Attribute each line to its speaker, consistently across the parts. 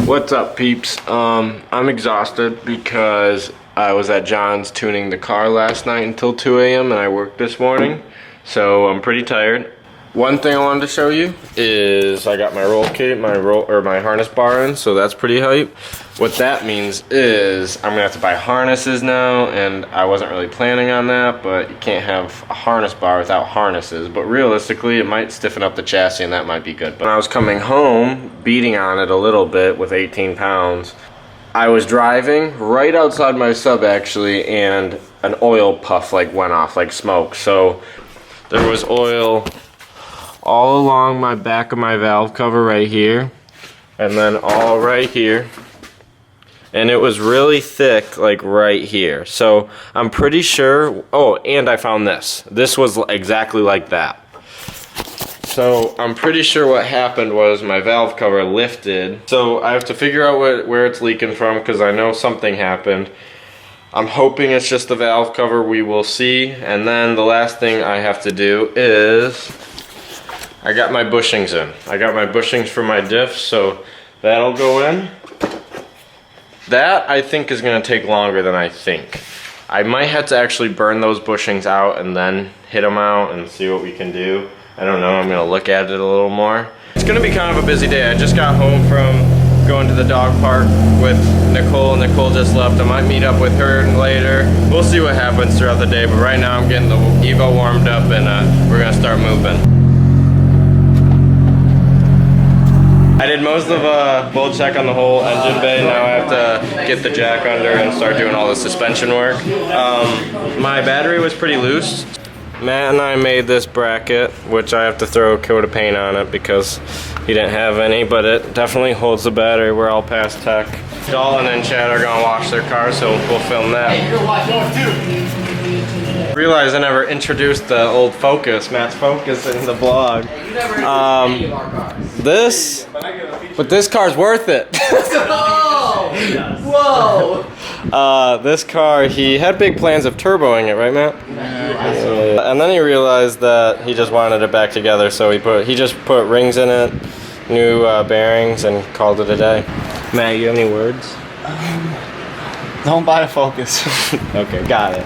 Speaker 1: What's up, peeps? I'm exhausted because I was at John's tuning the car last night until 2 a.m. and I worked this morning, so I'm pretty tired. One thing I wanted to show you is I got my roll kit, my harness bar in, so that's pretty hype. What that means is I'm gonna have to buy harnesses now, and I wasn't really planning on that, but you can't have a harness bar without harnesses. But realistically, it might stiffen up the chassis, and that might be good. But when I was coming home, beating on it a little bit with 18 pounds, I was driving right outside my sub actually, and an oil puff like went off, like smoke. So there was oil all along my back of my valve cover right here, and then all right here, and it was really thick like right here. So I'm pretty sure, oh, and I found this was exactly like that. So I'm pretty sure what happened was my valve cover lifted. So I have to figure out where it's leaking from, because I know something happened. I'm hoping it's just the valve cover. We will see. And then the last thing I have to do is I got my bushings in. I got my bushings for my diff, so that'll go in. That I think is gonna take longer than I think. I might have to actually burn those bushings out and then hit them out and see what we can do. I don't know, I'm gonna look at it a little more. It's gonna be kind of a busy day. I just got home from going to the dog park with Nicole. Nicole just left. I might meet up with her later. We'll see what happens throughout the day, but right now I'm getting the Evo warmed up, and we're gonna start moving. I did most of bolt check on the whole engine bay. Now I have to get the jack under and start doing all the suspension work. My battery was pretty loose. Matt and I made this bracket, which I have to throw a coat of paint on it because he didn't have any, but it definitely holds the battery. We're all past tech. Dalton and Chad are gonna wash their car, so we'll film that.
Speaker 2: Hey, you're gonna watch yours too.
Speaker 1: Realized I never introduced the old Focus, Matt's Focus, in the vlog.
Speaker 2: Hey, you never introduced any of our cars.
Speaker 1: But this car's worth it.
Speaker 2: Whoa! Whoa!
Speaker 1: This car, he had big plans of turboing it, right, Matt? And then he realized that he just wanted it back together, so he just put rings in it, new bearings, and called it a day. Matt, you have any words?
Speaker 3: Don't buy a Focus.
Speaker 1: Okay, got it.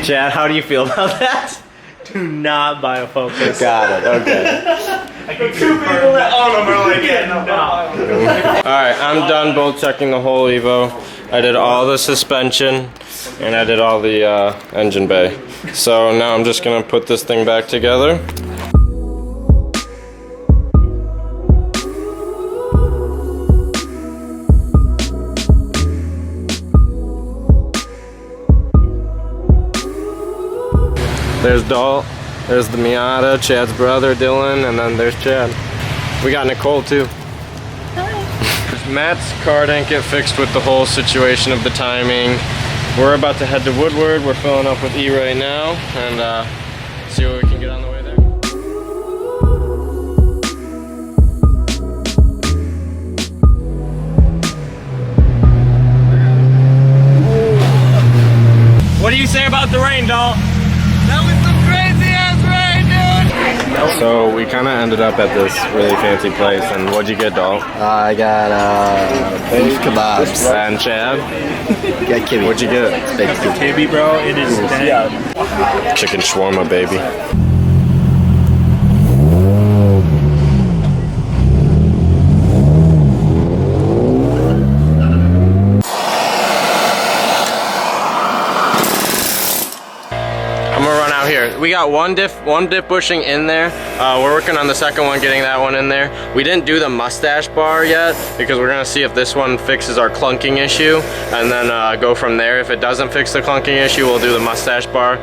Speaker 1: Chad, how do you feel about that?
Speaker 3: Do not buy a Focus.
Speaker 1: Got it, okay.
Speaker 3: I can two people that own them are like, yeah, no.
Speaker 1: Alright, I'm done bolt checking the whole Evo. I did all the suspension, and I did all the engine bay. So now I'm just gonna put this thing back together. There's Dalt, there's the Miata, Chad's brother Dylan, and then there's Chad. We got Nicole too. Hi. Matt's car didn't get fixed with the whole situation of the timing. We're about to head to Woodward. We're filling up with E right now, and see what we can get on the way there.
Speaker 3: What do you say about the rain, Dalt? That was some crazy ass rain, dude!
Speaker 1: So we kind of ended up at this really fancy place, and what'd you get, Dalt?
Speaker 4: I got beef kebabs.
Speaker 1: And Chad?
Speaker 4: Got kibby.
Speaker 1: What'd you get?
Speaker 3: Kibby, bro, it is dead.
Speaker 1: Chicken shawarma, baby. Here, we got one diff bushing in there. We're working on the second one, getting that one in there. We didn't do the mustache bar yet because we're gonna see if this one fixes our clunking issue, and then go from there. If it doesn't fix the clunking issue, we'll do the mustache bar.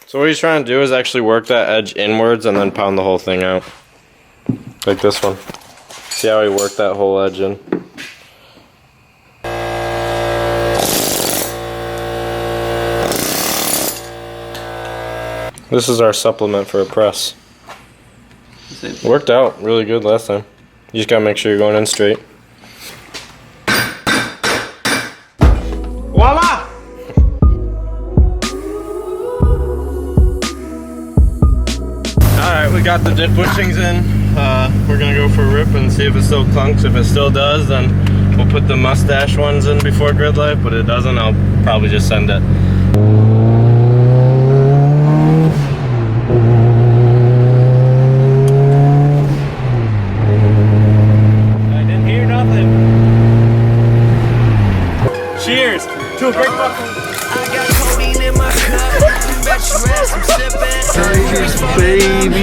Speaker 1: So what he's trying to do is actually work that edge inwards and then pound the whole thing out. Like this one. See how he worked that whole edge in? This is our supplement for a press. Worked out really good last time. You just gotta make sure you're going in straight. Voila! Alright, we got the diff bushings in. we're gonna go for a rip and see if it still clunks. If it still does, then we'll put the mustache ones in before GridLife, but if it doesn't, I'll probably just send it.
Speaker 3: I didn't hear nothing. Cheers to a great fucking.
Speaker 5: I got codeine in my cup. Bet your ass I'm sipping.
Speaker 4: Baby.